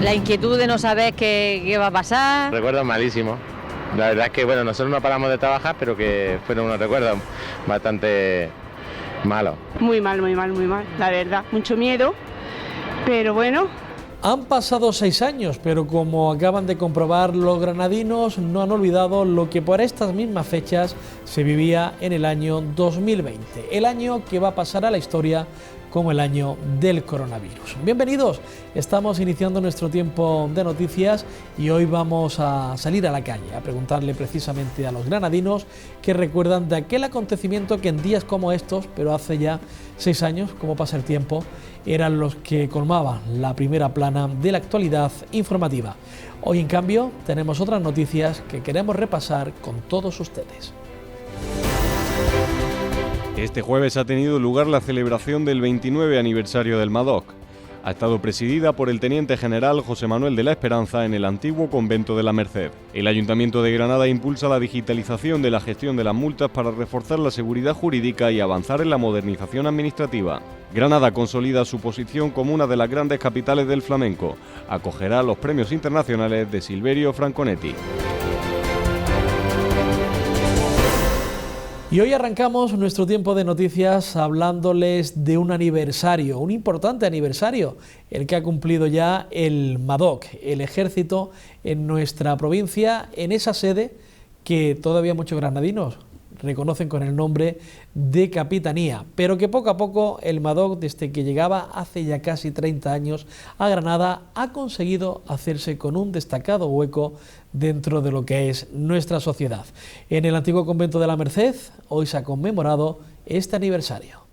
la inquietud de no saber qué va a pasar. Recuerdos malísimos. La verdad es que bueno, nosotros no paramos de trabajar, pero que fueron unos recuerdos bastante malos. Muy mal, la verdad. Mucho miedo, pero bueno. Han pasado 6 años, pero como acaban de comprobar, los granadinos no han olvidado lo que por estas mismas fechas se vivía en el año 2020, el año que va a pasar a la historia como el año del coronavirus. Bienvenidos, estamos iniciando nuestro tiempo de noticias y hoy vamos a salir a la calle a preguntarle precisamente a los granadinos qué recuerdan de aquel acontecimiento que en días como estos, pero hace ya 6 años, como pasa el tiempo, eran los que colmaban la primera plana de la actualidad informativa. Hoy, en cambio, tenemos otras noticias que queremos repasar con todos ustedes. Este jueves ha tenido lugar la celebración del 29 aniversario del MADOC. Ha estado presidida por el teniente general José Manuel de la Esperanza en el antiguo convento de la Merced. El Ayuntamiento de Granada impulsa la digitalización de la gestión de las multas para reforzar la seguridad jurídica y avanzar en la modernización administrativa. Granada consolida su posición como una de las grandes capitales del flamenco. Acogerá los premios internacionales de Silverio Franconetti. Y hoy arrancamos nuestro tiempo de noticias hablándoles de un aniversario, un importante aniversario, el que ha cumplido ya el MADOC, el Ejército en nuestra provincia, en esa sede que todavía muchos granadinos reconocen con el nombre de Capitanía, pero que poco a poco el MADOC, desde que llegaba hace ya casi 30 años a Granada, ha conseguido hacerse con un destacado hueco dentro de lo que es nuestra sociedad. En el antiguo convento de la Merced, hoy se ha conmemorado este aniversario.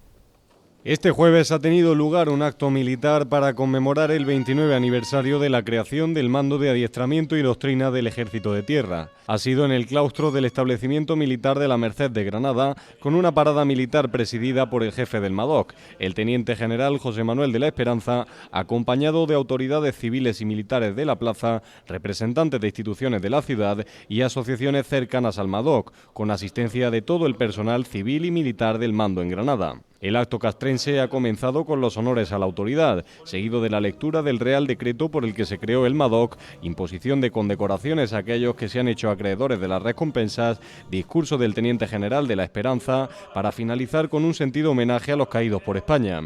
Este jueves ha tenido lugar un acto militar para conmemorar el 29 aniversario de la creación del Mando de Adiestramiento y Doctrina del Ejército de Tierra. Ha sido en el claustro del establecimiento militar de la Merced de Granada, con una parada militar presidida por el jefe del MADOC, el teniente general José Manuel de la Esperanza, acompañado de autoridades civiles y militares de la plaza, representantes de instituciones de la ciudad y asociaciones cercanas al MADOC, con asistencia de todo el personal civil y militar del mando en Granada. El acto castrense ha comenzado con los honores a la autoridad, seguido de la lectura del Real Decreto por el que se creó el MADOC, imposición de condecoraciones a aquellos que se han hecho acreedores de las recompensas, discurso del Teniente General de la Esperanza, para finalizar con un sentido homenaje a los caídos por España.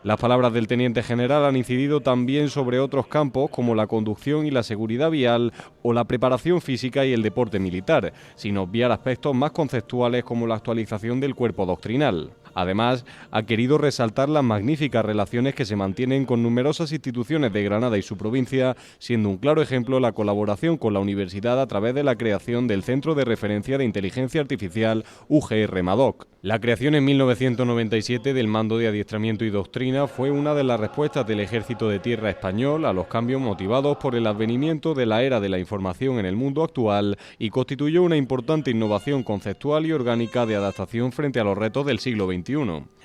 Las palabras del Teniente General han incidido también sobre otros campos como la conducción y la seguridad vial o la preparación física y el deporte militar, sin obviar aspectos más conceptuales como la actualización del cuerpo doctrinal. Además, ha querido resaltar las magníficas relaciones que se mantienen con numerosas instituciones de Granada y su provincia, siendo un claro ejemplo la colaboración con la universidad a través de la creación del Centro de Referencia de Inteligencia Artificial UGR MADOC. La creación en 1997 del Mando de Adiestramiento y Doctrina fue una de las respuestas del Ejército de Tierra español a los cambios motivados por el advenimiento de la era de la información en el mundo actual y constituyó una importante innovación conceptual y orgánica de adaptación frente a los retos del siglo XXI.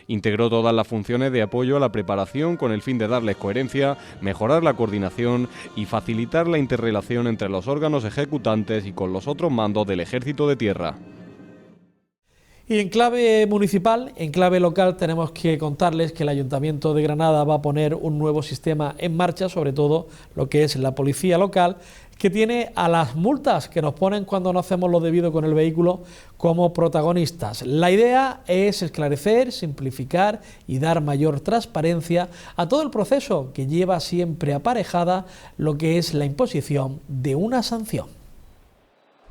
Integró todas las funciones de apoyo a la preparación con el fin de darles coherencia, mejorar la coordinación y facilitar la interrelación entre los órganos ejecutantes y con los otros mandos del Ejército de Tierra. Y en clave municipal, en clave local, tenemos que contarles que el Ayuntamiento de Granada va a poner un nuevo sistema en marcha, sobre todo lo que es la policía local, que tiene a las multas que nos ponen cuando no hacemos lo debido con el vehículo como protagonistas. La idea es esclarecer, simplificar y dar mayor transparencia a todo el proceso que lleva siempre aparejada lo que es la imposición de una sanción.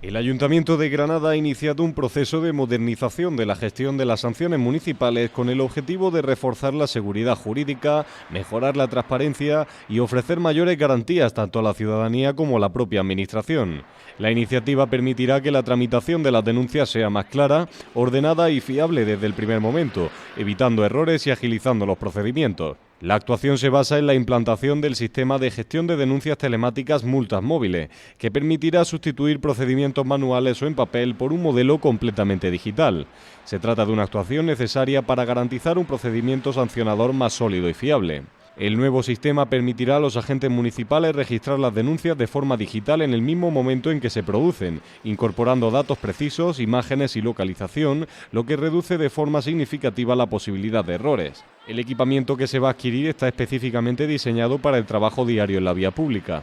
El Ayuntamiento de Granada ha iniciado un proceso de modernización de la gestión de las sanciones municipales con el objetivo de reforzar la seguridad jurídica, mejorar la transparencia y ofrecer mayores garantías tanto a la ciudadanía como a la propia Administración. La iniciativa permitirá que la tramitación de las denuncias sea más clara, ordenada y fiable desde el primer momento, evitando errores y agilizando los procedimientos. La actuación se basa en la implantación del sistema de gestión de denuncias telemáticas Multas Móviles, que permitirá sustituir procedimientos manuales o en papel por un modelo completamente digital. Se trata de una actuación necesaria para garantizar un procedimiento sancionador más sólido y fiable. El nuevo sistema permitirá a los agentes municipales registrar las denuncias de forma digital en el mismo momento en que se producen, incorporando datos precisos, imágenes y localización, lo que reduce de forma significativa la posibilidad de errores. El equipamiento que se va a adquirir está específicamente diseñado para el trabajo diario en la vía pública.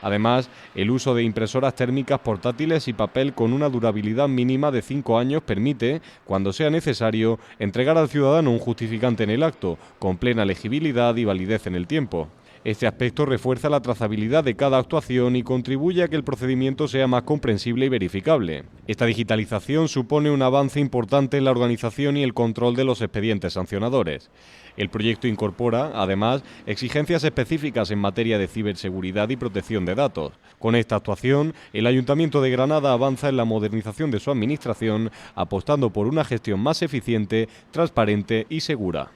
Además, el uso de impresoras térmicas portátiles y papel con una durabilidad mínima de 5 años permite, cuando sea necesario, entregar al ciudadano un justificante en el acto, con plena legibilidad y validez en el tiempo. Este aspecto refuerza la trazabilidad de cada actuación y contribuye a que el procedimiento sea más comprensible y verificable. Esta digitalización supone un avance importante en la organización y el control de los expedientes sancionadores. El proyecto incorpora, además, exigencias específicas en materia de ciberseguridad y protección de datos. Con esta actuación, el Ayuntamiento de Granada avanza en la modernización de su administración, apostando por una gestión más eficiente, transparente y segura.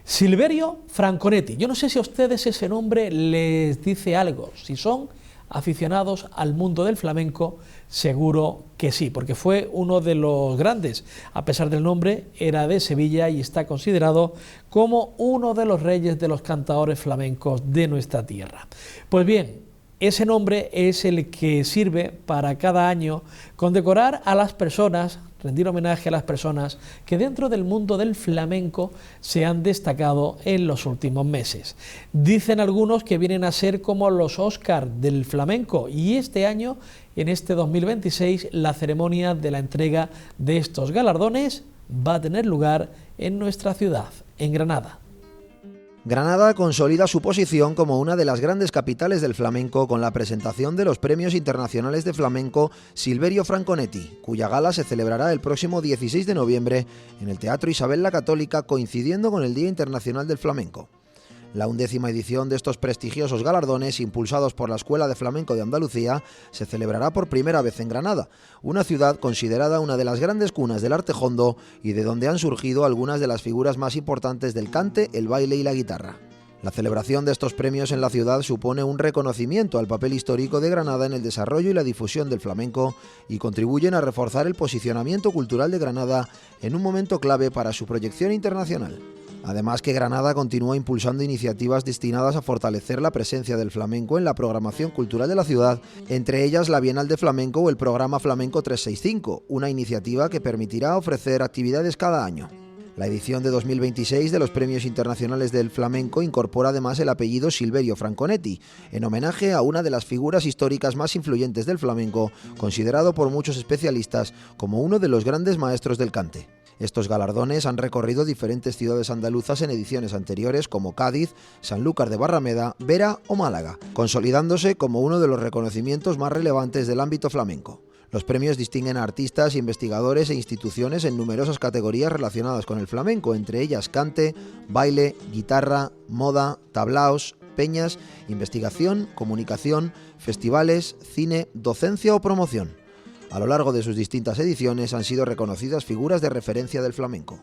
Silverio Franconetti. Yo no sé si a ustedes ese nombre les dice algo. Si son aficionados al mundo del flamenco, seguro que sí, porque fue uno de los grandes. A pesar del nombre, era de Sevilla y está considerado como uno de los reyes de los cantadores flamencos de nuestra tierra. Pues bien, ese nombre es el que sirve para cada año condecorar a las personas, rendir homenaje a las personas que dentro del mundo del flamenco se han destacado en los últimos meses. Dicen algunos que vienen a ser como los Óscar del flamenco, y este año, en este 2026, la ceremonia de la entrega de estos galardones va a tener lugar en nuestra ciudad, en Granada. Granada consolida su posición como una de las grandes capitales del flamenco con la presentación de los Premios Internacionales de Flamenco Silverio Franconetti, cuya gala se celebrará el próximo 16 de noviembre en el Teatro Isabel la Católica, coincidiendo con el Día Internacional del Flamenco. La 11ª edición de estos prestigiosos galardones, impulsados por la Escuela de Flamenco de Andalucía, se celebrará por primera vez en Granada, una ciudad considerada una de las grandes cunas del arte jondo y de donde han surgido algunas de las figuras más importantes del cante, el baile y la guitarra. La celebración de estos premios en la ciudad supone un reconocimiento al papel histórico de Granada en el desarrollo y la difusión del flamenco y contribuyen a reforzar el posicionamiento cultural de Granada en un momento clave para su proyección internacional. Además que Granada continúa impulsando iniciativas destinadas a fortalecer la presencia del flamenco en la programación cultural de la ciudad, entre ellas la Bienal de Flamenco o el programa Flamenco 365, una iniciativa que permitirá ofrecer actividades cada año. La edición de 2026 de los Premios Internacionales del Flamenco incorpora además el apellido Silverio Franconetti, en homenaje a una de las figuras históricas más influyentes del flamenco, considerado por muchos especialistas como uno de los grandes maestros del cante. Estos galardones han recorrido diferentes ciudades andaluzas en ediciones anteriores como Cádiz, Sanlúcar de Barrameda, Vera o Málaga, consolidándose como uno de los reconocimientos más relevantes del ámbito flamenco. Los premios distinguen a artistas, investigadores e instituciones en numerosas categorías relacionadas con el flamenco, entre ellas cante, baile, guitarra, moda, tablaos, peñas, investigación, comunicación, festivales, cine, docencia o promoción. A lo largo de sus distintas ediciones han sido reconocidas figuras de referencia del flamenco.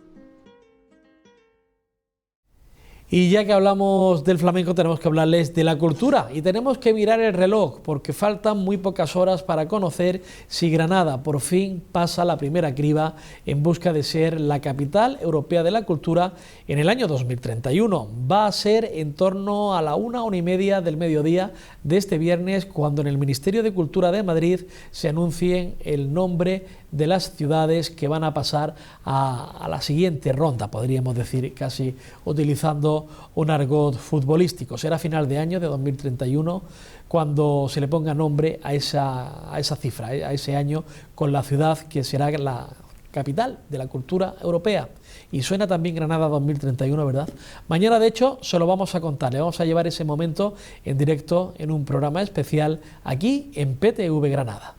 Y ya que hablamos del flamenco, tenemos que hablarles de la cultura y tenemos que mirar el reloj porque faltan muy pocas horas para conocer si Granada por fin pasa la primera criba en busca de ser la capital europea de la cultura en el año 2031. Va a ser en torno a la 1:30 del mediodía de este viernes cuando en el Ministerio de Cultura de Madrid se anuncien el nombre de las ciudades que van a pasar a la siguiente ronda, podríamos decir, casi utilizando un argot futbolístico. Será a final de año de 2031 cuando se le ponga nombre a esa cifra, a ese año, con la ciudad que será la capital de la cultura europea. Y suena también Granada 2031, ¿verdad? Mañana, de hecho, se lo vamos a contar. Le vamos a llevar ese momento en directo en un programa especial aquí en PTV Granada.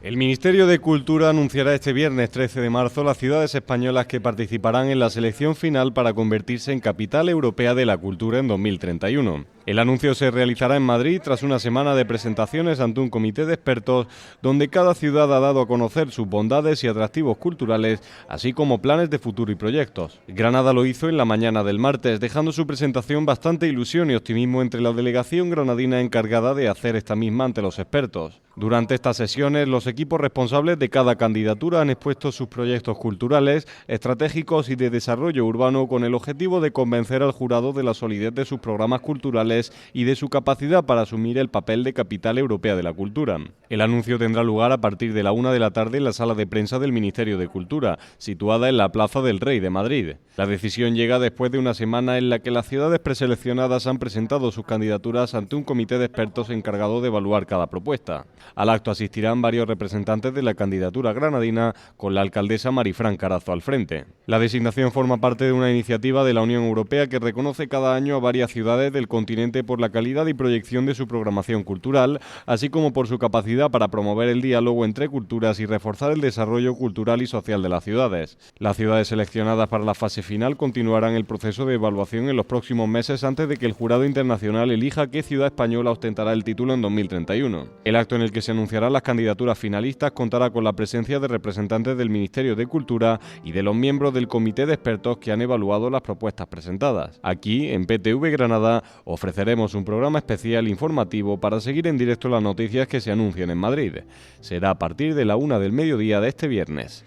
El Ministerio de Cultura anunciará este viernes 13 de marzo las ciudades españolas que participarán en la selección final para convertirse en capital europea de la cultura en 2031. El anuncio se realizará en Madrid tras una semana de presentaciones ante un comité de expertos donde cada ciudad ha dado a conocer sus bondades y atractivos culturales, así como planes de futuro y proyectos. Granada lo hizo en la mañana del martes, dejando su presentación bastante ilusión y optimismo entre la delegación granadina encargada de hacer esta misma ante los expertos. Durante estas sesiones, los equipos responsables de cada candidatura han expuesto sus proyectos culturales, estratégicos y de desarrollo urbano con el objetivo de convencer al jurado de la solidez de sus programas culturales ciudades y de su capacidad para asumir el papel de capital europea de la cultura. El anuncio tendrá lugar a partir de la 1 de la tarde en la sala de prensa del Ministerio de Cultura, situada en la Plaza del Rey de Madrid. La decisión llega después de una semana en la que las ciudades preseleccionadas han presentado sus candidaturas ante un comité de expertos encargado de evaluar cada propuesta. Al acto asistirán varios representantes de la candidatura granadina, con la alcaldesa Marifran Carazo al frente. La designación forma parte de una iniciativa de la Unión Europea que reconoce cada año a varias ciudades del continente por la calidad y proyección de su programación cultural, así como por su capacidad para promover el diálogo entre culturas y reforzar el desarrollo cultural y social de las ciudades. Las ciudades seleccionadas para la fase final continuarán el proceso de evaluación en los próximos meses antes de que el jurado internacional elija qué ciudad española ostentará el título en 2031. El acto en el que se anunciarán las candidaturas finalistas contará con la presencia de representantes del Ministerio de Cultura y de los miembros del comité de expertos que han evaluado las propuestas presentadas. Aquí, en PTV Granada, ofreceremos un programa especial informativo para seguir en directo las noticias que se anuncien en Madrid. Será a partir de la 1 del mediodía de este viernes.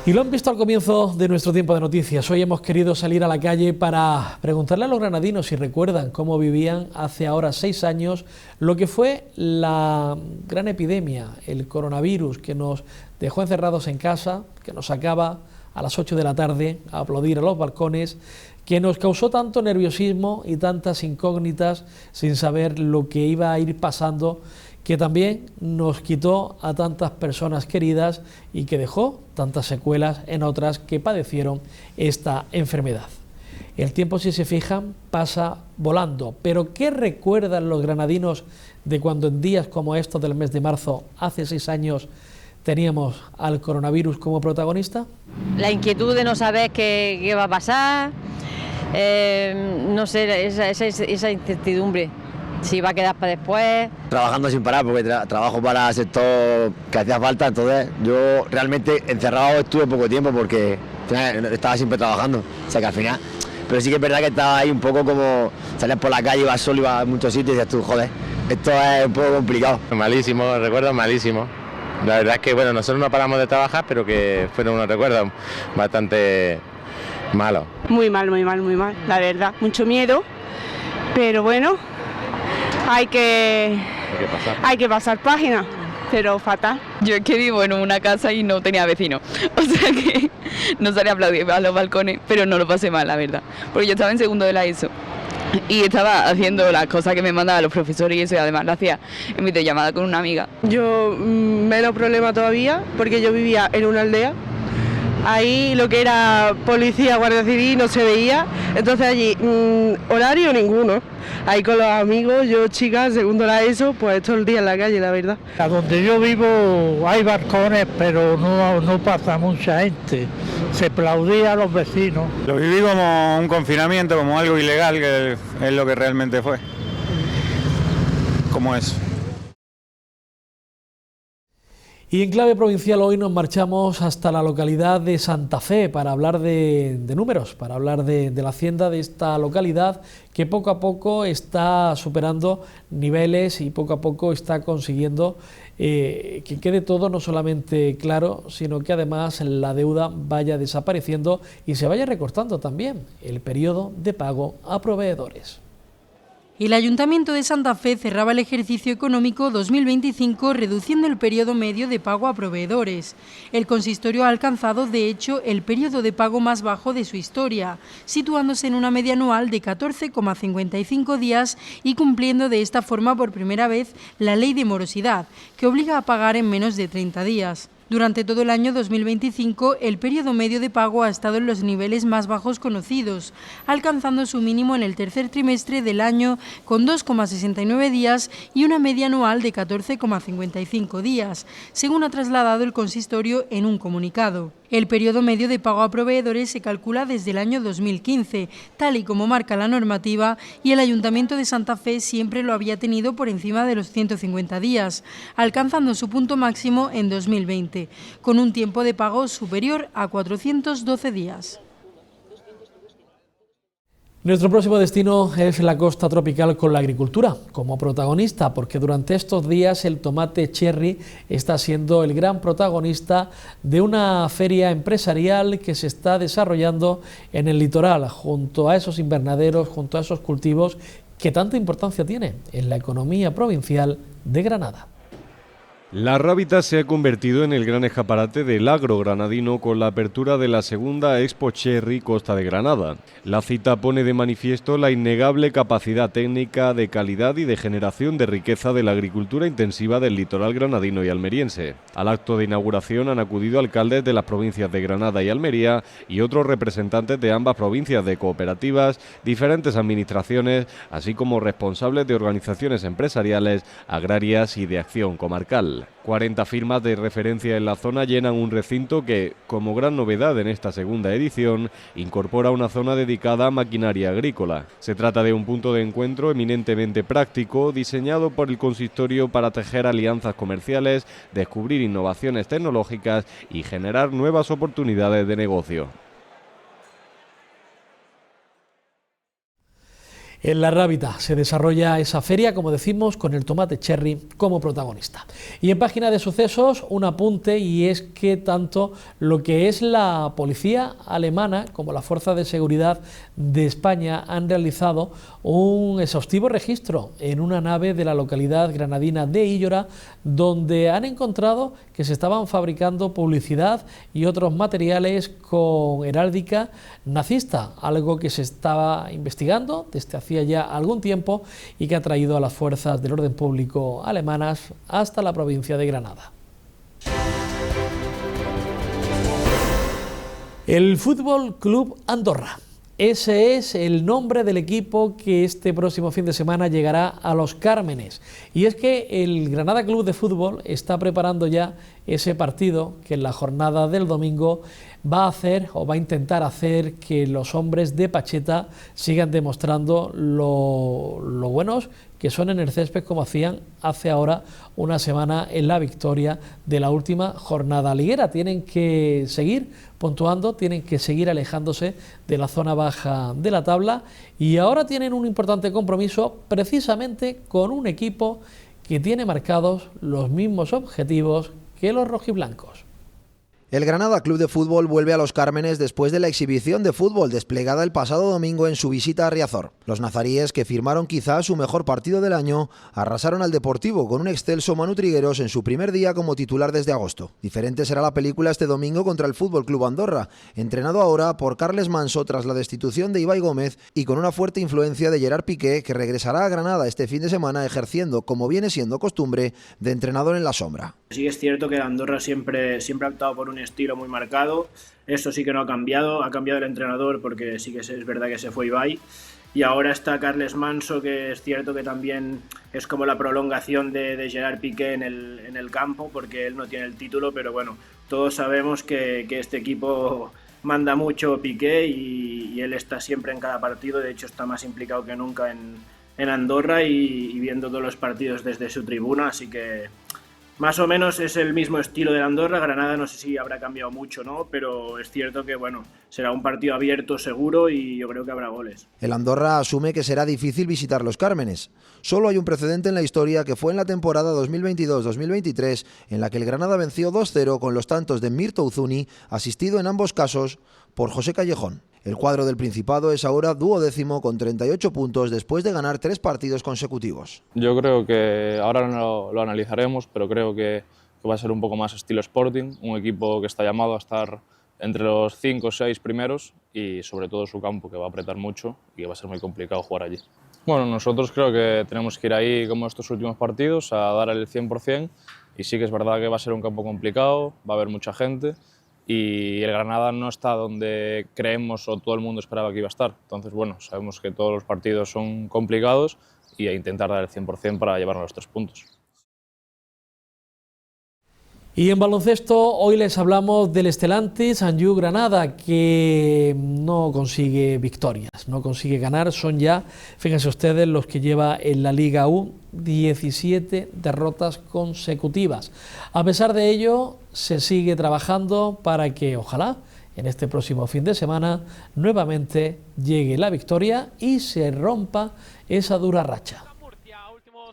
Y lo han visto al comienzo de nuestro tiempo de noticias. Hoy hemos querido salir a la calle para preguntarle a los granadinos si recuerdan cómo vivían hace ahora 6 años lo que fue la gran epidemia, el coronavirus, que nos dejó encerrados en casa, que nos sacaba a las 8 de la tarde a aplaudir a los balcones, que nos causó tanto nerviosismo y tantas incógnitas sin saber lo que iba a ir pasando, que también nos quitó a tantas personas queridas y que dejó tantas secuelas en otras que padecieron esta enfermedad. El tiempo, si se fijan, pasa volando, pero ¿qué recuerdan los granadinos de cuando en días como estos del mes de marzo, hace 6 años, teníamos al coronavirus como protagonista? La inquietud de no saber qué va a pasar, no sé, esa incertidumbre. Si va a quedar para después. Trabajando sin parar, porque trabajo para el sector que hacía falta, entonces yo realmente encerrado estuve poco tiempo porque estaba siempre trabajando, o sea que al final, pero sí que es verdad que estaba ahí un poco como salir por la calle, ibas solo, ibas a muchos sitios y dices tú, joder, esto es un poco complicado. Malísimo, recuerdos malísimos. La verdad es que bueno, nosotros no paramos de trabajar, pero que fueron unos recuerdos bastante malos. Muy mal, la verdad. Mucho miedo, pero bueno, hay que pasar página, pero fatal. Yo es que vivo en una casa y no tenía vecinos, o sea que no salía a aplaudir a los balcones, pero no lo pasé mal, la verdad, porque yo estaba en segundo de la ESO y estaba haciendo las cosas que me mandaban los profesores y eso, y además lo hacía en videollamada con una amiga. Yo menos problema todavía, porque yo vivía en una aldea. Ahí lo que era policía, guardia civil no se veía, entonces allí horario ninguno. Ahí con los amigos, yo chica, segundo la ESO, pues todo el día en la calle, la verdad. A donde yo vivo hay balcones, pero no pasa mucha gente. Se aplaudía a los vecinos. Lo viví como un confinamiento, como algo ilegal, que es lo que realmente fue. Como eso. Y en clave provincial hoy nos marchamos hasta la localidad de Santa Fe para hablar de números, para hablar de la hacienda de esta localidad que poco a poco está superando niveles y poco a poco está consiguiendo que quede todo no solamente claro, sino que además la deuda vaya desapareciendo y se vaya recortando también el periodo de pago a proveedores. El Ayuntamiento de Santa Fe cerraba el ejercicio económico 2025 reduciendo el periodo medio de pago a proveedores. El consistorio ha alcanzado, de hecho, el periodo de pago más bajo de su historia, situándose en una media anual de 14,55 días y cumpliendo de esta forma por primera vez la ley de morosidad, que obliga a pagar en menos de 30 días. Durante todo el año 2025, el periodo medio de pago ha estado en los niveles más bajos conocidos, alcanzando su mínimo en el tercer trimestre del año con 2,69 días y una media anual de 14,55 días, según ha trasladado el consistorio en un comunicado. El periodo medio de pago a proveedores se calcula desde el año 2015, tal y como marca la normativa, y el Ayuntamiento de Santa Fe siempre lo había tenido por encima de los 150 días, alcanzando su punto máximo en 2020, con un tiempo de pago superior a 412 días. Nuestro próximo destino es la costa tropical con la agricultura como protagonista, porque durante estos días el tomate cherry está siendo el gran protagonista de una feria empresarial que se está desarrollando en el litoral, junto a esos invernaderos, junto a esos cultivos que tanta importancia tienen en la economía provincial de Granada. La Rábita se ha convertido en el gran escaparate del agro granadino con la apertura de la segunda Expo Cherry Costa de Granada. La cita pone de manifiesto la innegable capacidad técnica, de calidad y de generación de riqueza de la agricultura intensiva del litoral granadino y almeriense. Al acto de inauguración han acudido alcaldes de las provincias de Granada y Almería y otros representantes de ambas provincias, de cooperativas, diferentes administraciones, así como responsables de organizaciones empresariales, agrarias y de acción comarcal. 40 firmas de referencia en la zona llenan un recinto que, como gran novedad en esta segunda edición, incorpora una zona dedicada a maquinaria agrícola. Se trata de un punto de encuentro eminentemente práctico, diseñado por el consistorio para tejer alianzas comerciales, descubrir innovaciones tecnológicas y generar nuevas oportunidades de negocio. En la Rábita se desarrolla esa feria, como decimos, con el tomate cherry como protagonista. Y en página de sucesos, un apunte, y es que tanto lo que es la policía alemana como la Fuerza de Seguridad de España han realizado un exhaustivo registro en una nave de la localidad granadina de Illora, donde han encontrado que se estaban fabricando publicidad y otros materiales con heráldica nazista, algo que se estaba investigando desde hacía ya algún tiempo y que ha traído a las fuerzas del orden público alemanas hasta la provincia de Granada. El Fútbol Club Andorra. Ese es el nombre del equipo que este próximo fin de semana llegará a Los Cármenes. Y es que el Granada Club de Fútbol está preparando ya ese partido que en la jornada del domingo va a hacer o va a intentar hacer que los hombres de Pacheta sigan demostrando lo buenos que son en el césped, como hacían hace ahora una semana en la victoria de la última jornada liguera. Tienen que seguir puntuando, tienen que seguir alejándose de la zona baja de la tabla y ahora tienen un importante compromiso precisamente con un equipo que tiene marcados los mismos objetivos que los rojiblancos. El Granada Club de Fútbol vuelve a Los Cármenes después de la exhibición de fútbol desplegada el pasado domingo en su visita a Riazor. Los nazaríes, que firmaron quizá su mejor partido del año, arrasaron al Deportivo con un excelso Manu Trigueros en su primer día como titular desde agosto. Diferente será la película este domingo contra el Fútbol Club Andorra, entrenado ahora por Carles Manso tras la destitución de Ibai Gómez y con una fuerte influencia de Gerard Piqué, que regresará a Granada este fin de semana ejerciendo, como viene siendo costumbre, de entrenador en la sombra. Sí es cierto que Andorra siempre ha optado por un estilo muy marcado. Eso sí que no ha cambiado el entrenador, porque sí que es verdad que se fue Ibai y ahora está Carles Manso, que es cierto que también es como la prolongación de Gerard Piqué en el campo, porque él no tiene el título, pero bueno, todos sabemos que este equipo manda mucho Piqué y él está siempre en cada partido. De hecho está más implicado que nunca en Andorra y viendo todos los partidos desde su tribuna, así que más o menos es el mismo estilo de Andorra. Granada no sé si habrá cambiado mucho, ¿no? Pero es cierto que bueno, será un partido abierto seguro y yo creo que habrá goles. El Andorra asume que será difícil visitar Los Cármenes. Solo hay un precedente en la historia, que fue en la temporada 2022-2023, en la que el Granada venció 2-0 con los tantos de Mirto Uzuni, asistido en ambos casos por José Callejón. El cuadro del Principado es ahora 12º con 38 puntos después de ganar 3 partidos consecutivos. Yo creo que ahora no lo analizaremos, pero creo que va a ser un poco más estilo Sporting, un equipo que está llamado a estar entre los 5 o 6 primeros y sobre todo su campo, que va a apretar mucho y que va a ser muy complicado jugar allí. Bueno, nosotros creo que tenemos que ir ahí como estos últimos partidos a dar el 100% y sí que es verdad que va a ser un campo complicado, va a haber mucha gente y el Granada no está donde creemos o todo el mundo esperaba que iba a estar. Entonces, bueno, sabemos que todos los partidos son complicados y a intentar dar el 100% para llevarnos los 3 puntos. Y en baloncesto hoy les hablamos del Stellantis Sanju Granada, que no consigue victorias, no consigue ganar. Son ya, fíjense ustedes, los que lleva en la Liga U 17 derrotas consecutivas. A pesar de ello, se sigue trabajando para que ojalá en este próximo fin de semana nuevamente llegue la victoria y se rompa esa dura racha.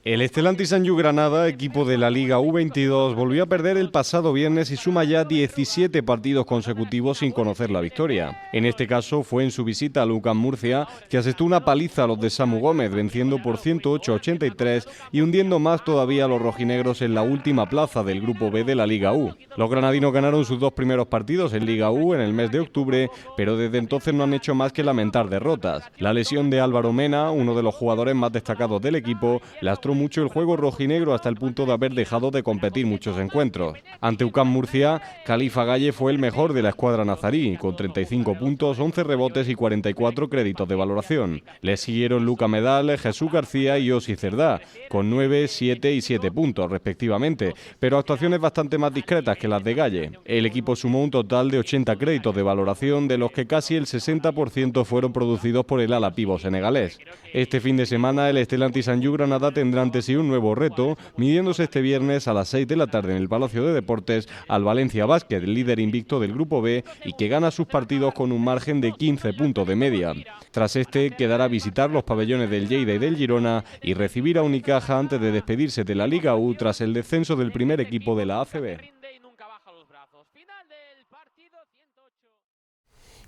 El Stellantis Sanyu Granada, equipo de la Liga U22, volvió a perder el pasado viernes y suma ya 17 partidos consecutivos sin conocer la victoria. En este caso fue en su visita al UCAM Murcia, que asestó una paliza a los de Samu Gómez, venciendo por 108-83 y hundiendo más todavía a los rojinegros en la última plaza del Grupo B de la Liga U. Los granadinos ganaron sus 2 primeros partidos en Liga U en el mes de octubre, pero desde entonces no han hecho más que lamentar derrotas. La lesión de Álvaro Mena, uno de los jugadores más destacados del equipo, lastró mucho el juego rojinegro hasta el punto de haber dejado de competir muchos encuentros. Ante UCAM Murcia, Khalifa Galle fue el mejor de la escuadra nazarí, con 35 puntos, 11 rebotes y 44 créditos de valoración. Le siguieron Luca Medal, Jesús García y Osi Cerdá, con 9, 7 y 7 puntos respectivamente, pero actuaciones bastante más discretas que las de Galle. El equipo sumó un total de 80 créditos de valoración, de los que casi el 60% fueron producidos por el ala pívot senegalés. Este fin de semana el Stellantis Sanyu Granada tendrá ante sí un nuevo reto, midiéndose este viernes a las 6 de la tarde en el Palacio de Deportes al Valencia Basket, líder invicto del Grupo B y que gana sus partidos con un margen de 15 puntos de media. Tras este, quedará visitar los pabellones del Lleida y del Girona y recibir a Unicaja antes de despedirse de la Liga U tras el descenso del primer equipo de la ACB.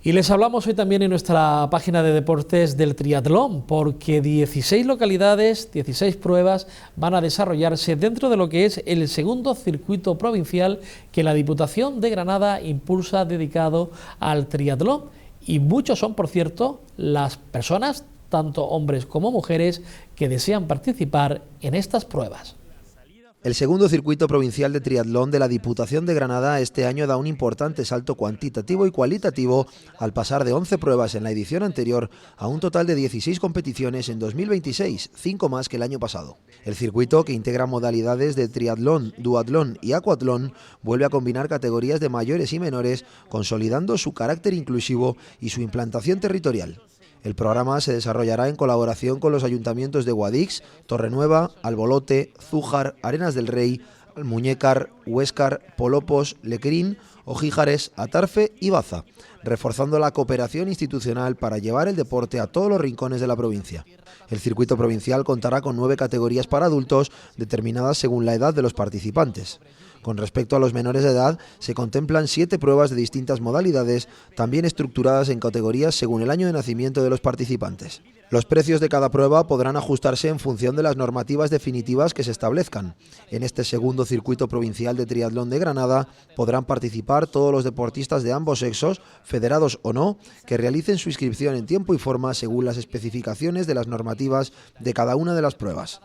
Y les hablamos hoy también en nuestra página de deportes del triatlón, porque 16 localidades, 16 pruebas van a desarrollarse dentro de lo que es el segundo circuito provincial que la Diputación de Granada impulsa dedicado al triatlón. Y muchos son, por cierto, las personas, tanto hombres como mujeres, que desean participar en estas pruebas. El segundo circuito provincial de triatlón de la Diputación de Granada este año da un importante salto cuantitativo y cualitativo al pasar de 11 pruebas en la edición anterior a un total de 16 competiciones en 2026, 5 más que el año pasado. El circuito, que integra modalidades de triatlón, duatlón y acuatlón, vuelve a combinar categorías de mayores y menores, consolidando su carácter inclusivo y su implantación territorial. El programa se desarrollará en colaboración con los ayuntamientos de Guadix, Torrenueva, Albolote, Zújar, Arenas del Rey, Almuñécar, Huéscar, Polopos, Lecrín, Ojíjares, Atarfe y Baza, reforzando la cooperación institucional para llevar el deporte a todos los rincones de la provincia. El circuito provincial contará con 9 categorías para adultos, determinadas según la edad de los participantes. Con respecto a los menores de edad, se contemplan 7 pruebas de distintas modalidades, también estructuradas en categorías según el año de nacimiento de los participantes. Los precios de cada prueba podrán ajustarse en función de las normativas definitivas que se establezcan. En este segundo circuito provincial de triatlón de Granada podrán participar todos los deportistas de ambos sexos, federados o no, que realicen su inscripción en tiempo y forma según las especificaciones de las normativas de cada una de las pruebas.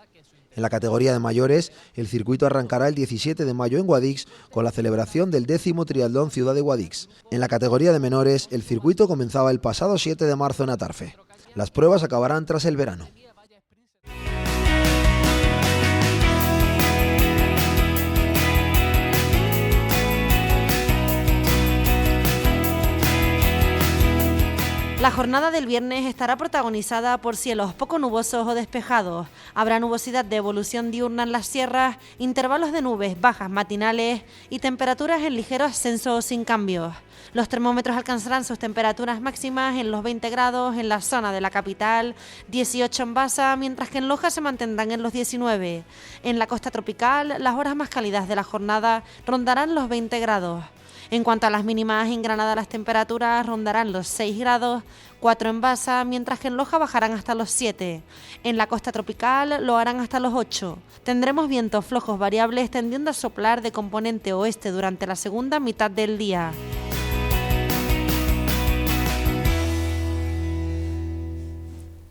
En la categoría de mayores, el circuito arrancará el 17 de mayo en Guadix con la celebración del 10º Triatlón Ciudad de Guadix. En la categoría de menores, el circuito comenzaba el pasado 7 de marzo en Atarfe. Las pruebas acabarán tras el verano. La jornada del viernes estará protagonizada por cielos poco nubosos o despejados. Habrá nubosidad de evolución diurna en las sierras, intervalos de nubes bajas matinales y temperaturas en ligero ascenso o sin cambios. Los termómetros alcanzarán sus temperaturas máximas en los 20 grados en la zona de la capital, 18 en Baza, mientras que en Loja se mantendrán en los 19. En la costa tropical, las horas más cálidas de la jornada rondarán los 20 grados. En cuanto a las mínimas, en Granada las temperaturas rondarán los 6 grados, 4 en Baza, mientras que en Loja bajarán hasta los 7. En la costa tropical lo harán hasta los 8. Tendremos vientos flojos variables tendiendo a soplar de componente oeste durante la segunda mitad del día.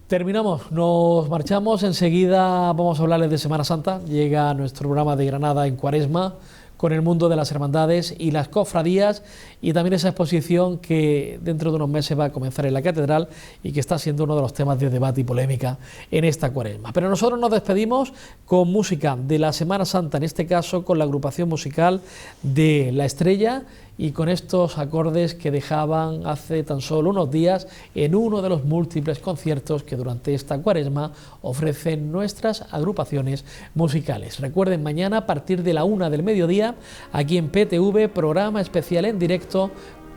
Terminamos, nos marchamos, enseguida vamos a hablarles de Semana Santa. Llega nuestro programa de Granada en Cuaresma, con el mundo de las hermandades y las cofradías, y también esa exposición que dentro de unos meses va a comenzar en la catedral y que está siendo uno de los temas de debate y polémica en esta Cuaresma. Pero nosotros nos despedimos con música de la Semana Santa, en este caso con la agrupación musical de La Estrella, y con estos acordes que dejaban hace tan solo unos días en uno de los múltiples conciertos que durante esta Cuaresma ofrecen nuestras agrupaciones musicales. Recuerden, mañana a partir de la 1 del mediodía, aquí en PTV, programa especial en directo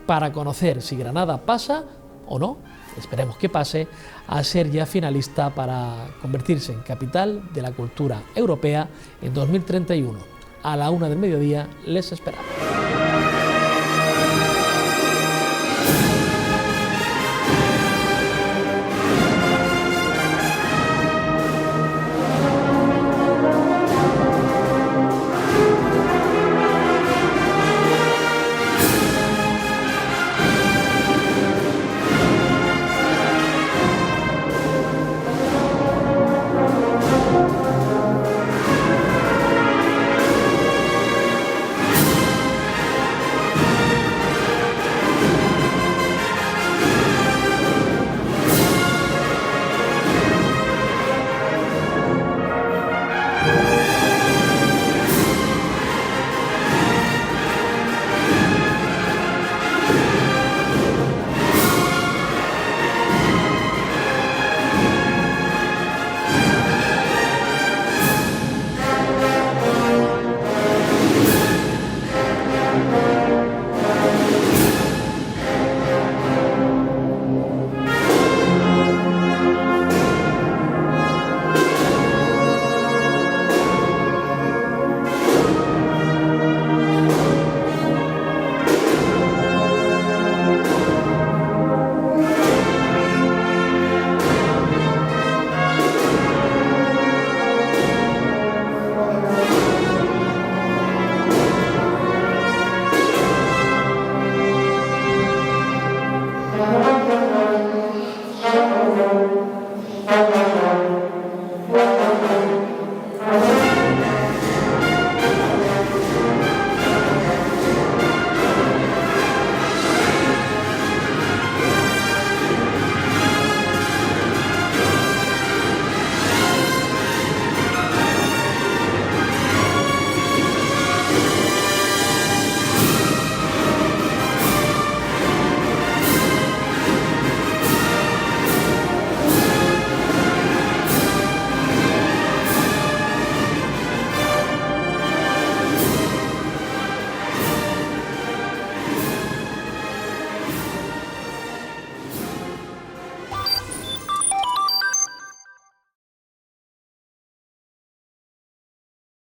para conocer si Granada pasa o no, esperemos que pase, a ser ya finalista para convertirse en capital de la cultura europea en 2031. A la 1 del mediodía les esperamos.